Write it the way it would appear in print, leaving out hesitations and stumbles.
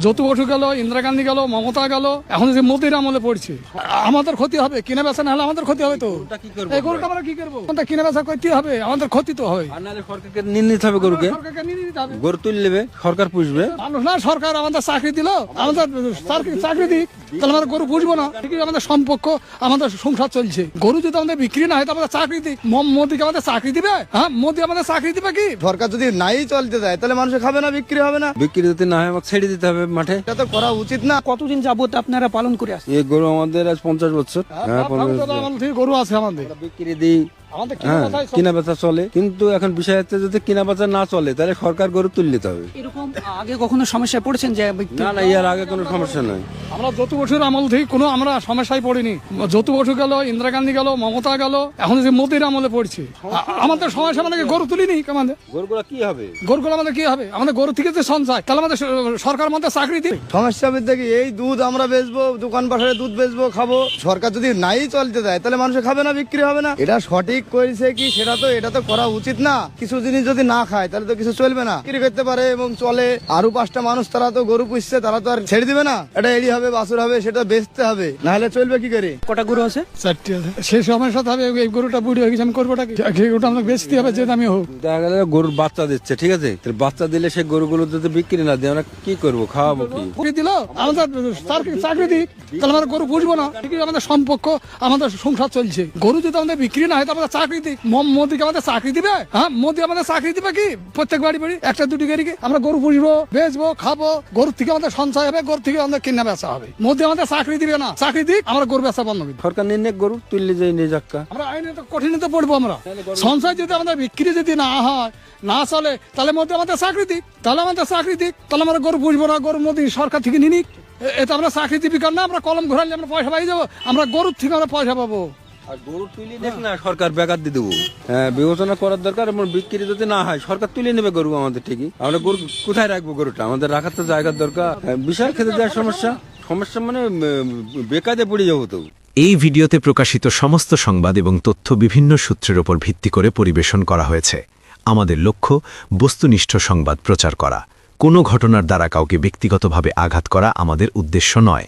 যৌতুক বসু গেল, ইন্দিরা গান্ধী গেল, মমতা গেল, এখন যে মোদির আমলে পড়ছে আমাদের ক্ষতি হবে। কিনা বেচা না হলে আমাদের ক্ষতি হবে। তো এই গরুটা আমরা কি করবো? কিনা বেচা করতে হবে, আমাদের ক্ষতি তো হয়। সরকারকে নিয়ে নিতে হবে, গরুকে সরকারকে নিয়ে নিতে হবে। গরু তুলে নেবে, সরকার পুষবে। মানুষ না, সরকার আমাদের চাকরি দিল, আমাদের চাকরি দিক, তাহলে আমরা গরু পুষবো না। ঠিকই আমাদের সম্পর্ক, আমাদের সংসার চলছে। গরু যদি আমাদের বিক্রি না হয় তো আমাদের চাকরি দিক। মোদিকে আমাদের চাকরি দিবে? হ্যাঁ, মোদি আমাদের চাকরি দিবে কি? সরকার যদি নাই চলতে দেয় তাহলে মানুষ খাবে না, বিক্রি হবে না। বিক্রি যদি না হয় আমাকে ছেড়ে দিতে হবে মাঠে। এটা তো করা উচিত না। কতদিন যাবত আপনারা পালন করে আসছেন? এই গরু আমাদের আজ 50 বছর। হ্যাঁ, 50 বছর। আমাদের গরু আছে আমাদের, বিক্রি দিই, আমাদের হ্যাঁ, কিনা বেচা চলে। কিন্তু এখন বিষয় হচ্ছে যদি কিনা বেচা না চলে তাহলে সরকার গরু তুলে নিতে হবে। এরকম আগে কখনো সমস্যায় পড়েছেন যে না না, এর আগে কোনো সমস্যা নাই। আমরা যৌতুক বসুর আমল থেকে কোনো আমরা সমস্যায় পড়িনি। যৌতুক বসু গেল, ইন্দিরা গান্ধী গেল, মমতা গেল, এখন যে মোদির আমলে পড়ছে আমাদের সমস্যা। আমাদেরকে গরু তুলিনি। আমাদের গরুগুলো কি হবে? গরুগুলো আমাদের কি হবে? আমাদের গরু থেকে যে সঞ্চয়, তাহলে আমাদের সরকার আমাদের চাকরি দিই। সমস্যা বলতে কি, এই দুধ আমরা বেচবো, দোকান পাশে দুধ বেচবো, খাবো। সরকার যদি নাই চলতে দেয় তাহলে মানুষ খাবে না, বিক্রি হবে না। এটা সঠিক করেছে কি সেটা তো, এটা তো করা উচিত না। কিছু জিনিস যদি না খায় তাহলে তো কিছু চলবে না। বিক্রি করতে পারে এবং চলে। আরো 5টা মানুষ তারা তো গরু পুষছে, তারা তো আর ছেড়ে দিবে না। এটা এড়ি হবে, বাছুর হবে, সেটা বেচতে হবে, না হলে চলবে কি করে? কটা গরু আছে? 4টি আছে। সেই সমস্যা হবে, এই গরুটা বুড়ি হয়ে গেছে, আমি করবোটা কি? এই গরুটা আমাকে বেচতে হবে, যে দামি হোক। দেখা গেল গরুর বাচ্চা দিচ্ছে, ঠিক আছে, বাচ্চা দিলে সে গরুগুলো যদি বিক্রি না দিয়ে আমরা কি করবো, খাওয়াবো কি? চাকরি দিল, আমাদের চাকরি দিক, তাহলে আমরা গরু পুষবো না। ঠিকই আমাদের সম্পর্ক, আমাদের সংসার চলছে। গরু যদি আমাদের বিক্রি না হয় তো আমাদের চাকরি দিক। মোদিকে আমাদের চাকরি দিবে? হ্যাঁ, মোদি আমাদের চাকরি দিবে কি? প্রত্যেক বাড়ি বাড়ি 1টা-2টি গাড়ি আমরা গরু পুষবো, বেচবো, খাবো। গরুর থেকে আমাদের সঞ্চয় হবে, গরু থেকে আমাদের কিনা বেচা হবে। মোদি আমাদের চাকরি দিবে না। চাকরি দিক, আমরা গরু বেচা বন্ধ করি। সরকার নিয়ে গরু তুললে যাই নিয়ে যাক্কা। আমরা আইনে তো কঠিনতে পড়বো। আমরা সঞ্চয় যদি আমাদের বিক্রি যদি না হয়, না চলে, তাহলে মোদি আমাদের চাকরি দিক, তাহলে আমাদের চাকরি দিক, তাহলে আমরা গরু পুষবো না। গরু মোদি সরকার থেকে নিয়ে নিক। এটা আমরা চাকরি দিবি কারণ না, আমরা কলম ঘোরালে আমরা পয়সা পাই যাবো। আমরা গরুর থেকে আমরা পয়সা পাবো। আর গরু তুলে দেখ না, সরকার বেকার দিয়ে দেবো। হ্যাঁ, বিবেচনা করার দরকার। এবং বিক্রি যদি না হয় সরকার তুলে নেবে গরু আমাদের, ঠিকই। আমরা গরু কোথায় রাখবো? গরুটা আমাদের রাখার তো জায়গার দরকার। বিশাল খেতে দেওয়ার সমস্যা মানে বেকারে পড়ে যাবো তো। এই ভিডিওতে প্রকাশিত সমস্ত সংবাদ এবং তথ্য বিভিন্ন সূত্রের উপর ভিত্তি করে পরিবেশন করা হয়েছে। আমাদের লক্ষ্য বস্তুনিষ্ঠ সংবাদ প্রচার করা। কোনো ঘটনার দ্বারা কাউকে ব্যক্তিগতভাবে আঘাত করা আমাদের উদ্দেশ্য নয়।